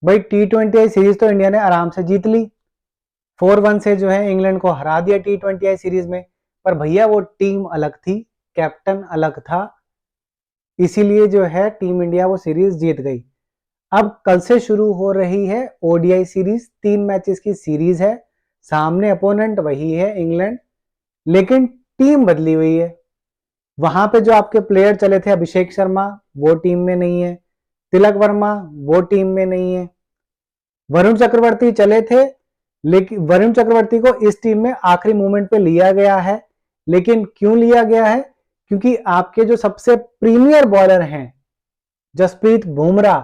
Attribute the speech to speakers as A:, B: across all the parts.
A: भाई T20 series तो India ने आराम से जीत ली, 4-1 से जो है इंग्लैंड को हरा दिया T20 सीरीज में। पर भैया वो टीम अलग थी, कैप्टन अलग था, इसीलिए जो है टीम इंडिया वो सीरीज जीत गई। अब कल से शुरू हो रही है ओडीआई सीरीज, 3 मैचेस की सीरीज है, सामने अपोनेंट वही है इंग्लैंड, लेकिन टीम बदली हुई है। वहां पे जो आपके प्लेयर चले थे, अभिषेक शर्मा वो टीम में नहीं है, तिलक वर्मा वो टीम में नहीं है, वरुण चक्रवर्ती चले थे, लेकिन वरुण चक्रवर्ती को इस टीम में आखिरी मोमेंट पे लिया गया है। लेकिन क्यों लिया गया है? क्योंकि आपके जो सबसे प्रीमियर बॉलर हैं जसप्रीत बुमराह,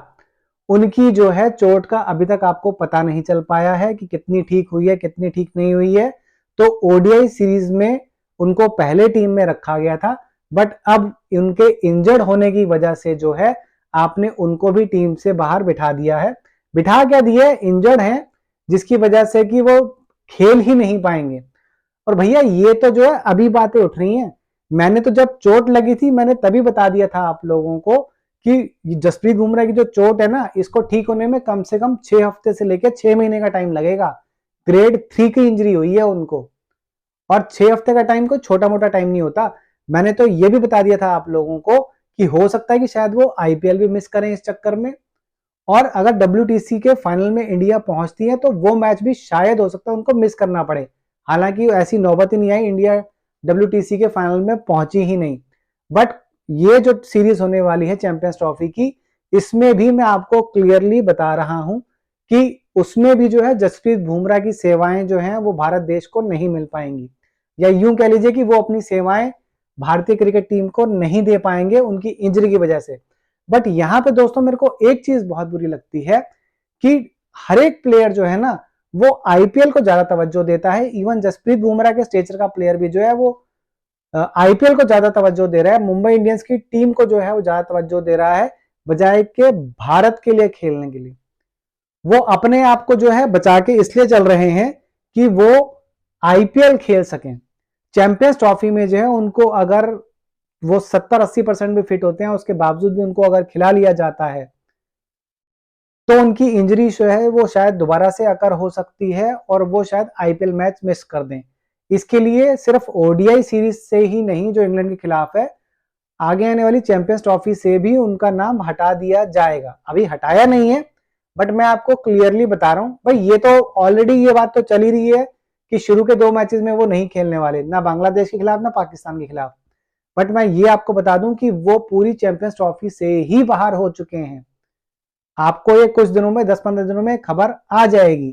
A: उनकी जो है चोट का अभी तक आपको पता नहीं चल पाया है कि कितनी ठीक हुई है कितनी ठीक नहीं हुई है। तो ओडीआई सीरीज में उनको पहले टीम में रखा गया था, बट अब उनके इंजर्ड होने की वजह से जो है आपने उनको भी टीम से बाहर बिठा दिया है। बिठा क्या दिया है, इंजर्ड है, जिसकी वजह से कि वो खेल ही नहीं पाएंगे। और भैया ये तो जो है अभी बातें उठ रही हैं, मैंने तो जब चोट लगी थी मैंने तभी बता दिया था आप लोगों को कि जसप्रीत बुमराह की जो चोट है ना, इसको ठीक होने में कम से कम 6 हफ्ते से लेकर 6 महीने का टाइम लगेगा। ग्रेड 3 की इंजरी हुई है उनको, और 6 हफ्ते का टाइम कोई छोटा मोटा टाइम नहीं होता। मैंने तो ये भी बता दिया था आप लोगों को कि हो सकता है कि शायद वो आईपीएल भी मिस करें इस चक्कर में, और अगर डब्ल्यूटीसी के फाइनल में इंडिया पहुंचती है तो वो मैच भी शायद हो सकता है उनको मिस करना पड़े। हालांकि ऐसी नौबत ही नहीं आई, इंडिया डब्ल्यूटीसी के फाइनल में पहुंची ही नहीं। बट ये जो सीरीज होने वाली है चैंपियंस ट्रॉफी की, इसमें भी मैं आपको क्लियरली बता रहा हूं कि उसमें भी जो है जसप्रीत बुमराह की सेवाएं जो हैं वो भारत देश को नहीं मिल पाएंगी, या यूं कह लीजिए कि वो अपनी सेवाएं भारतीय क्रिकेट टीम को नहीं दे पाएंगे उनकी इंजरी की वजह से। बट यहां पे दोस्तों मेरे को एक चीज बहुत बुरी लगती है कि हर एक प्लेयर जो है ना वो आईपीएल को ज्यादा तवज्जो देता है। इवन जसप्रीत बुमराह के स्टेचर का प्लेयर भी जो है वो आईपीएल को ज्यादा तवज्जो दे रहा है, मुंबई इंडियंस की टीम को जो है वो ज्यादा तवज्जो दे रहा है, बजाय के भारत के लिए खेलने के लिए। वो अपने आप को जो है बचा के इसलिए चल रहे हैं कि वो आईपीएल खेल सकें। चैंपियंस ट्रॉफी में जो है उनको अगर वो 70-80% भी फिट होते हैं, उसके बावजूद भी उनको अगर खिला लिया जाता है तो उनकी इंजरी जो है वो शायद दोबारा से अकर हो सकती है और वो शायद आईपीएल मैच मिस कर दें। इसके लिए सिर्फ ओडीआई सीरीज से ही नहीं जो इंग्लैंड के खिलाफ है, आगे आने वाली चैंपियंस ट्रॉफी से भी उनका नाम हटा दिया जाएगा। अभी हटाया नहीं है, बट मैं आपको क्लियरली बता रहा हूं भाई, ये तो ऑलरेडी ये बात तो चल ही रही है कि शुरू के 2 मैचेस में वो नहीं खेलने वाले, ना बांग्लादेश के खिलाफ ना पाकिस्तान के खिलाफ। बट मैं ये आपको बता दूं कि वो पूरी चैंपियंस ट्रॉफी से ही बाहर हो चुके हैं। आपको ये कुछ दिनों में 10-15 दिनों में खबर आ जाएगी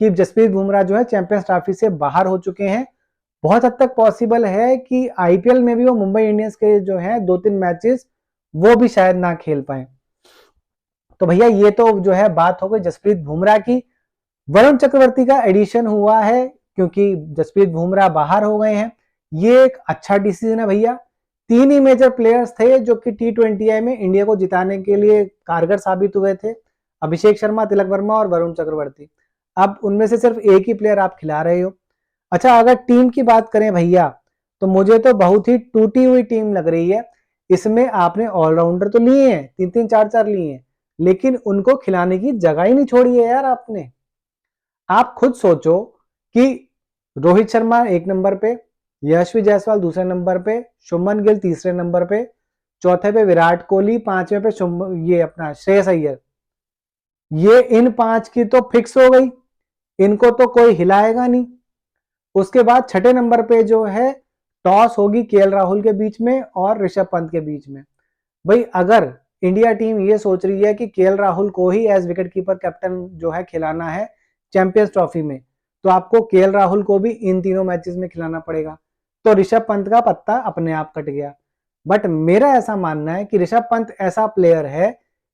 A: कि जसप्रीत बुमराह जो है चैंपियंस ट्रॉफी से बाहर हो चुके हैं। बहुत हद तक पॉसिबल है कि आईपीएल में भी वो मुंबई इंडियंस के जो है 2-3 मैचेस वो भी शायद ना खेल पाए। तो भैया ये तो जो है बात हो गई जसप्रीत बुमराह की। वरुण चक्रवर्ती का एडिशन हुआ है क्योंकि जसप्रीत बुमराह बाहर हो गए हैं, ये एक अच्छा डिसीजन है भैया। 3 ही मेजर प्लेयर्स थे जो कि T20I में इंडिया को जिताने के लिए कारगर साबित हुए थे, अभिषेक शर्मा, तिलक वर्मा और वरुण चक्रवर्ती। अब उनमें से सिर्फ एक ही प्लेयर आप खिला रहे हो। अच्छा, अगर टीम की बात करें भैया, तो मुझे तो बहुत ही टूटी हुई टीम लग रही है। इसमें आपने ऑलराउंडर तो लिए हैं, 3-3 4-4 लिए हैं, लेकिन उनको खिलाने की जगह ही नहीं छोड़ी है यार आपने। आप खुद सोचो कि रोहित शर्मा 1 नंबर पे, यशस्वी जायसवाल दूसरे नंबर पे, शुभमन गिल तीसरे नंबर पे, चौथे पे विराट कोहली, 5वें पे ये अपना श्रेयस अय्यर। ये इन 5 की तो फिक्स हो गई, इनको तो कोई हिलाएगा नहीं। उसके बाद 6 नंबर पे जो है टॉस होगी केएल राहुल के बीच में और ऋषभ पंत के बीच में। भाई अगर इंडिया टीम ये सोच रही है कि केएल राहुल को ही एज विकेट कीपर कैप्टन जो है खिलाना है चैंपियंस ट्रॉफी में, तो आपको केएल राहुल को भी इन तीनों मैचेस में खिलाना पड़ेगा। तो ऋषभ पंत का पत्ता अपने आप कट गया। बट मेरा ऐसा मानना है कि ऋषभ पंत ऐसा प्लेयर है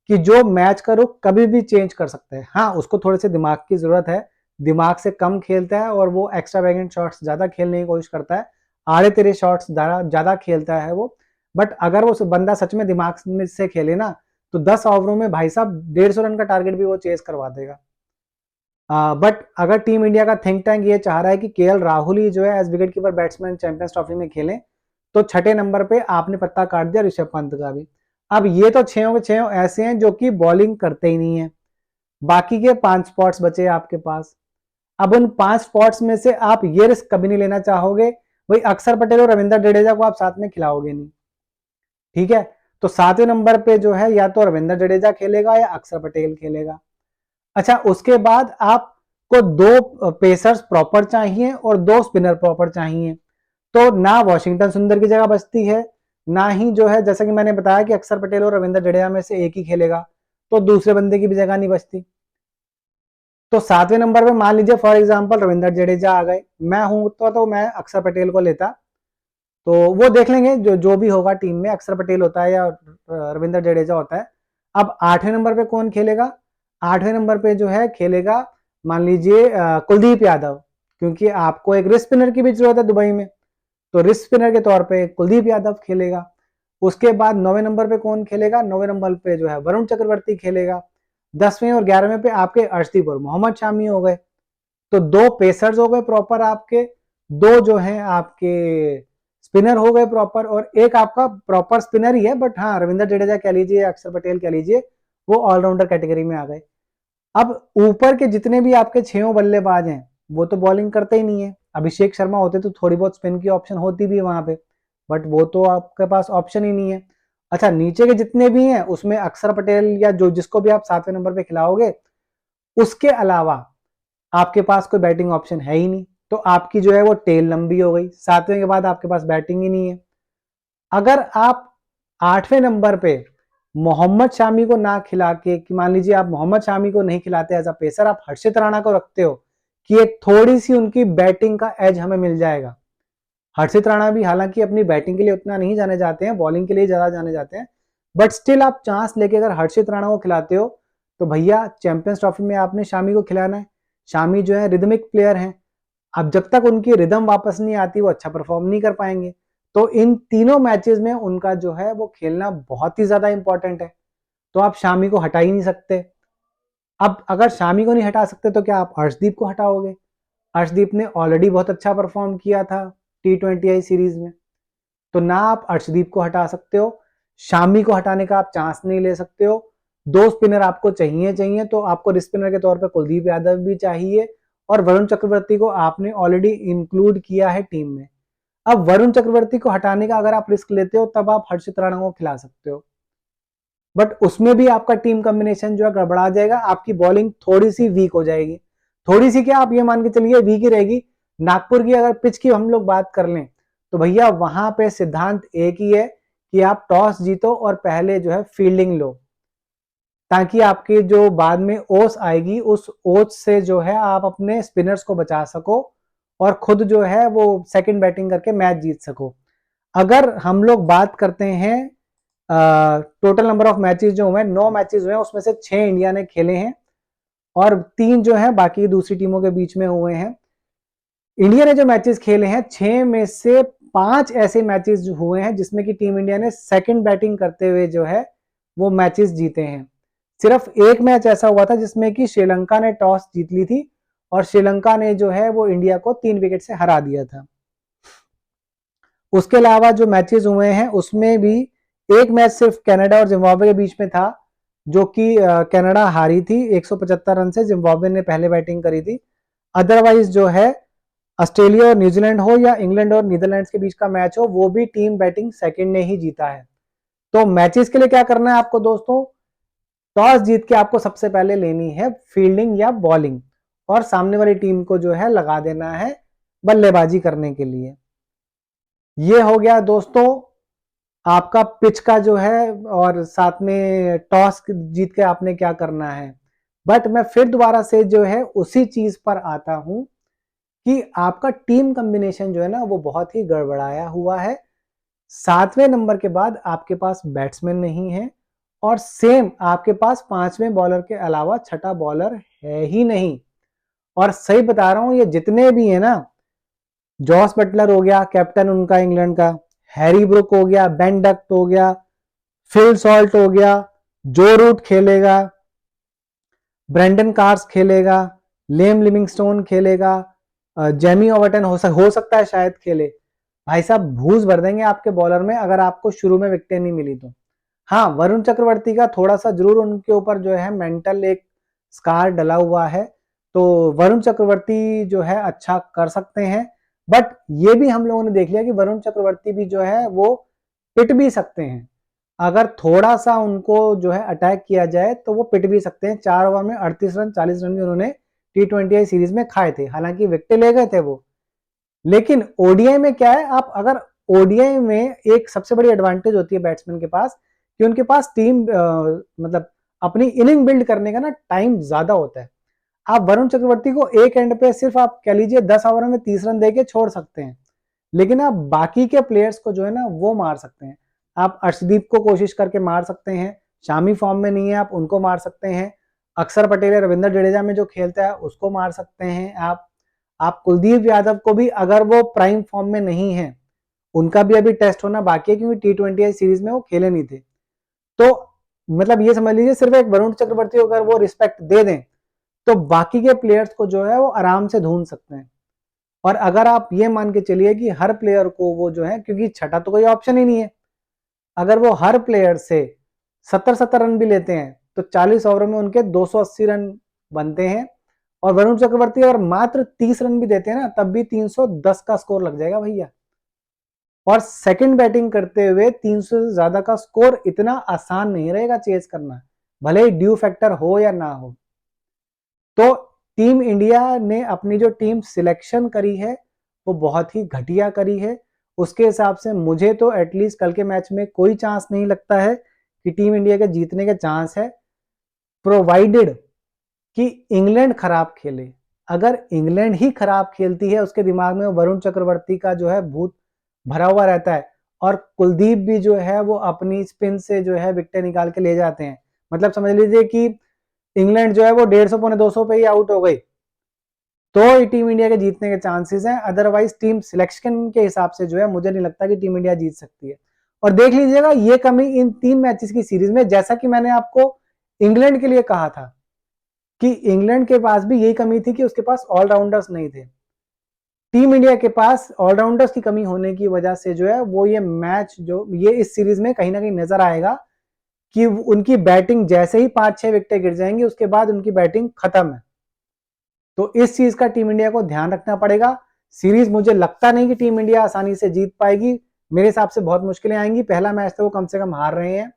A: कि जो मैच का रुख कभी भी चेंज कर सकता है। हाँ, उसको थोड़े से दिमाग की जरूरत है, दिमाग से कम खेलता है और वो एक्स्ट्रा वैगेंट शॉट्स ज्यादा खेलने की कोशिश करता है, आड़े तेरे शॉट्स ज्यादा खेलता है वो। बट अगर वो बंदा सच में दिमाग से खेले ना, तो 10 ओवरों में भाई साहब 150 रन का टारगेट भी वो चेस करवा देगा। बट अगर टीम इंडिया का थिंक टैंक ये चाह रहा है कि केएल राहुल ही जो है as wicket keeper batsman champions trophy में खेलें, तो 6 नंबर पे आपने पत्ता काट दिया ऋषभ पंत का भी। अब ये तो 6 के 6 ऐसे हैं जो कि बॉलिंग करते ही नहीं है, बाकी के 5 स्पॉट्स बचे आपके पास। अब उन 5 स्पॉट्स में से आप ये रिस्क कभी नहीं लेना चाहोगे भाई अक्षर पटेल और रविंद्र जडेजा को आप साथ में खिलाओगे नहीं, ठीक है। तो 7वें नंबर पे जो है या तो रविंद्र जडेजा खेलेगा या अक्षर पटेल खेलेगा। अच्छा, उसके बाद आपको 2 पेसर्स प्रॉपर चाहिए और 2 स्पिनर प्रॉपर चाहिए। तो ना वॉशिंगटन सुंदर की जगह बचती है, ना ही जो है जैसा कि मैंने बताया कि अक्षर पटेल और रविंद्र जडेजा में से एक ही खेलेगा, तो दूसरे बंदे की भी जगह नहीं बचती। तो 7वें नंबर पे मान लीजिए फॉर एग्जांपल रविंद्र जडेजा आ गए, मैं हूं तो मैं अक्षर पटेल को लेता। तो वो देख लेंगे जो जो भी होगा टीम में, अक्षर पटेल होता है या रविंद्र जडेजा होता है। अब 8वें नंबर पे कौन खेलेगा? 8वें नंबर पे जो है खेलेगा मान लीजिए कुलदीप यादव, क्योंकि आपको एक रिस्ट स्पिनर की भी जरूरत है दुबई में, तो रिस्ट स्पिनर के तौर पे कुलदीप यादव खेलेगा। उसके बाद 9वें नंबर पे कौन खेलेगा? 9वें नंबर पे जो है वरुण चक्रवर्ती खेलेगा। 10वें और 11वें पे आपके अर्शदीप और मोहम्मद शामी हो गए। तो 2 पेसर्स हो गए प्रॉपर आपके, 2 जो हैं आपके स्पिनर हो गए प्रॉपर, और एक आपका प्रॉपर स्पिनर ही है, बट हाँ रविंद्र जडेजा कह लीजिए, अक्षर पटेल कह लीजिए, वो ऑलराउंडर कैटेगरी में आ गए। अब ऊपर के जितने भी आपके 6 बल्लेबाज हैं वो तो बॉलिंग करते ही नहीं है। अभिषेक शर्मा होते तो थोड़ी बहुत स्पिन की ऑप्शन होती भी है वहां पे, बट वो तो आपके पास ऑप्शन ही नहीं है। अच्छा, नीचे के जितने भी हैं उसमें अक्षर पटेल या जो जिसको भी आप 7वें नंबर पे खिलाओगे, उसके अलावा आपके पास कोई बैटिंग ऑप्शन है ही नहीं। तो आपकी जो है वो टेल लंबी हो गई, 7वें के बाद आपके पास बैटिंग ही नहीं है। अगर आप 8वें नंबर पे मोहम्मद शामी को ना खिला के, कि मान लीजिए आप मोहम्मद शामी को नहीं खिलाते एज अ पेसर, आप हर्षित राणा को रखते हो कि एक थोड़ी सी उनकी बैटिंग का एज हमें मिल जाएगा। हर्षित राणा भी हालांकि अपनी बैटिंग के लिए उतना नहीं जाने जाते हैं, बॉलिंग के लिए ज्यादा जाने जाते हैं, बट स्टिल आप चांस लेके अगर हर्षित राणा को खिलाते हो तो भैया चैंपियंस ट्रॉफी में आपने शामी को खिलाना है। शामी जो है रिदमिक प्लेयर हैं, अब जब तक उनकी रिदम वापस नहीं आती वो अच्छा परफॉर्म नहीं कर पाएंगे। तो इन तीनों मैचेस में उनका जो है वो खेलना बहुत ही ज्यादा इंपॉर्टेंट है, तो आप शामी को हटा ही नहीं सकते। अब अगर शामी को नहीं हटा सकते तो क्या आप अर्शदीप को हटाओगे? अर्शदीप ने ऑलरेडी बहुत अच्छा परफॉर्म किया था T20I सीरीज में, तो ना आप अर्शदीप को हटा सकते हो, शामी को हटाने का आप चांस नहीं ले सकते हो। 2 स्पिनर आपको चाहिए चाहिए, तो आपको स्पिनर के तौर पे कुलदीप यादव भी चाहिए, और वरुण चक्रवर्ती को आपने ऑलरेडी इंक्लूड किया है टीम में। अब वरुण चक्रवर्ती को हटाने का अगर आप रिस्क लेते हो तब आप हर्षित राणा को खिला सकते हो, बट उसमें भी आपका टीम कॉम्बिनेशन जो है गड़बड़ा जाएगा, आपकी बॉलिंग थोड़ी सी वीक हो जाएगी। थोड़ी सी क्या, आप ये मान के चलिए वीक ही रहेगी। नागपुर की अगर पिच की हम लोग बात कर लें तो भैया वहां पे सिद्धांत एक ही है कि आप टॉस जीतो और पहले जो है फील्डिंग लो, ताकि आपकी जो बाद में ओस आएगी उस ओस से जो है आप अपने स्पिनर्स को बचा सको और खुद जो है वो सेकंड बैटिंग करके मैच जीत सको। अगर हम लोग बात करते हैं टोटल नंबर ऑफ मैचेस जो हुए, 9 मैचेस हुए, उसमें से 6 इंडिया ने खेले हैं और 3 जो है बाकी दूसरी टीमों के बीच में हुए हैं। इंडिया ने जो मैचेस खेले हैं 6 में से 5 ऐसे मैचेस हुए हैं जिसमें कि टीम इंडिया ने सेकंड बैटिंग करते हुए जो है वो मैचेस जीते हैं। सिर्फ एक मैच ऐसा हुआ था जिसमें कि श्रीलंका ने टॉस जीत ली थी और श्रीलंका ने जो है वो इंडिया को 3 विकेट से हरा दिया था। उसके अलावा जो मैचेस हुए हैं उसमें भी एक मैच सिर्फ कनाडा और जिम्बाब्वे के बीच में था, जो कि कनाडा हारी थी 175 रन से, जिम्बाब्वे ने पहले बैटिंग करी थी। अदरवाइज जो है ऑस्ट्रेलिया और न्यूजीलैंड हो या इंग्लैंड और नीदरलैंड्स के बीच का मैच हो, वो भी टीम बैटिंग सेकंड ने ही जीता है। तो मैचेस के लिए क्या करना है आपको दोस्तों, टॉस जीत के आपको सबसे पहले लेनी है फील्डिंग या बॉलिंग, और सामने वाली टीम को जो है लगा देना है बल्लेबाजी करने के लिए। ये हो गया दोस्तों आपका पिच का जो है, और साथ में टॉस जीत के आपने क्या करना है। बट मैं फिर दोबारा से जो है उसी चीज पर आता हूं कि आपका टीम कॉम्बिनेशन जो है ना वो बहुत ही गड़बड़ाया हुआ है। 7वें नंबर के बाद आपके पास बैट्समैन नहीं है, और सेम आपके पास 5वें बॉलर के अलावा छठा बॉलर है ही नहीं। और सही बता रहा हूं, ये जितने भी है ना, जॉस बटलर हो गया कैप्टन उनका इंग्लैंड का, हैरी ब्रुक हो गया, बेन डक्ट हो गया, फिल सॉल्ट हो गया, जो रूट खेलेगा, ब्रेंडन कार्स खेलेगा, लेम लिविंगस्टोन खेलेगा, जेमी ओवर्टन हो सकता है शायद खेले। भाई साहब भूस भर देंगे आपके बॉलर में अगर आपको शुरू में विकेटें नहीं मिली तो। हाँ, वरुण चक्रवर्ती का थोड़ा सा जरूर उनके ऊपर जो है मेंटल एक स्कार डला हुआ है, तो वरुण चक्रवर्ती जो है अच्छा कर सकते हैं। बट ये भी हम लोगों ने देख लिया कि वरुण चक्रवर्ती भी जो है वो पिट भी सकते हैं। अगर थोड़ा सा उनको जो है अटैक किया जाए तो वो पिट भी सकते हैं। 4 ओवर में 38 रन 40 रन भी उन्होंने T20I सीरीज में खाए थे, हालांकि विकेट ले गए थे वो। लेकिन ओडीआई में क्या है, आप अगर ओडीआई में एक सबसे बड़ी एडवांटेज होती है बैट्समैन के पास कि उनके पास टीम मतलब अपनी इनिंग बिल्ड करने का ना टाइम ज्यादा होता है। आप वरुण चक्रवर्ती को एक एंड पे सिर्फ आप कह लीजिए 10 ओवर में 30 रन देके छोड़ सकते हैं, लेकिन आप बाकी के प्लेयर्स को जो है ना वो मार सकते हैं। आप अर्शदीप को कोशिश करके मार सकते हैं, शामी फॉर्म में नहीं है आप उनको मार सकते हैं, अक्षर पटेल या रविंद्र जडेजा में जो खेलता है उसको मार सकते हैं आप कुलदीप यादव को भी, अगर वो प्राइम फॉर्म में नहीं है, उनका भी अभी टेस्ट होना बाकी है क्योंकि T20I सीरीज में वो खेले नहीं थे। तो मतलब ये समझ लीजिए सिर्फ एक वरुण चक्रवर्ती अगर वो रिस्पेक्ट दे दें तो बाकी के प्लेयर्स को जो है वो आराम से ढूंढ सकते हैं। और अगर आप ये मान के चलिए कि हर प्लेयर को वो जो है, क्योंकि छठा तो कोई ऑप्शन ही नहीं है, अगर वो हर प्लेयर से 70-70 रन भी लेते हैं तो 40 ओवर में उनके 280 रन बनते हैं। और वरुण चक्रवर्ती अगर मात्र 30 रन भी देते हैं ना तब भी 310 का स्कोर लग जाएगा भैया। और सेकंड बैटिंग करते हुए 300 से ज्यादा का स्कोर इतना आसान नहीं रहेगा चेज करना, भले ही ड्यू फैक्टर हो या ना हो। तो टीम इंडिया ने अपनी जो टीम सिलेक्शन करी है वो बहुत ही घटिया करी है। उसके हिसाब से मुझे तो एटलीस्ट कल के मैच में कोई चांस नहीं लगता है कि टीम इंडिया के जीतने के चांस है, प्रोवाइडेड कि इंग्लैंड खराब खेले। अगर इंग्लैंड ही खराब खेलती है, उसके दिमाग में वरुण चक्रवर्ती का जो है भूत भरा हुआ रहता है, और कुलदीप भी जो है वो अपनी स्पिन से जो है विकेट निकाल के ले जाते हैं, मतलब समझ लीजिए कि इंग्लैंड जो है वो 150 पौने 200 पे ही आउट हो गई, तो टीम इंडिया के जीतने के चांसेस हैं। अदरवाइज टीम सिलेक्शन के हिसाब से जो है मुझे नहीं लगता कि टीम इंडिया जीत सकती है। और देख लीजिएगा ये कमी इन 3 मैचेस की सीरीज में, जैसा कि मैंने आपको इंग्लैंड के लिए कहा था कि इंग्लैंड के पास भी यही कमी थी कि उसके पास ऑलराउंडर्स नहीं थे। टीम इंडिया के पास ऑलराउंडर्स की कमी होने की वजह से जो है वो ये मैच जो ये इस सीरीज में कहीं ना कहीं नजर आएगा कि उनकी बैटिंग जैसे ही 5-6 विकेटें गिर जाएंगी उसके बाद उनकी बैटिंग खत्म है। तो इस चीज का टीम इंडिया को ध्यान रखना पड़ेगा। सीरीज मुझे लगता नहीं कि टीम इंडिया आसानी से जीत पाएगी, मेरे हिसाब से बहुत मुश्किलें आएंगी। पहला मैच तो वो कम से कम हार रहे हैं।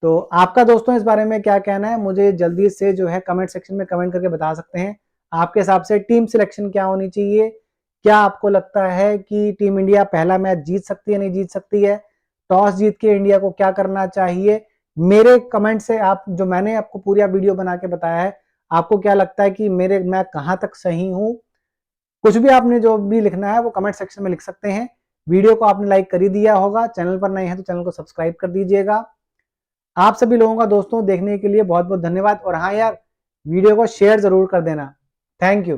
A: तो आपका दोस्तों इस बारे में क्या कहना है, मुझे जल्दी से जो है कमेंट सेक्शन में कमेंट करके बता सकते हैं। आपके हिसाब से टीम सिलेक्शन क्या होनी चाहिए, क्या आपको लगता है कि टीम इंडिया पहला मैच जीत सकती है नहीं जीत सकती है, टॉस जीत के इंडिया को क्या करना चाहिए। मेरे कमेंट से आप जो मैंने आपको पूरा वीडियो बना के बताया है, आपको क्या लगता है कि मैं कहां तक सही हूं। कुछ भी आपने जो भी लिखना है वो कमेंट सेक्शन में लिख सकते हैं। वीडियो को आपने लाइक कर ही दिया होगा, चैनल पर नए हैं तो चैनल को सब्सक्राइब कर दीजिएगा। आप सभी लोगों का दोस्तों देखने के लिए बहुत बहुत धन्यवाद। और हाँ यार, वीडियो को शेयर जरूर कर देना। Thank you.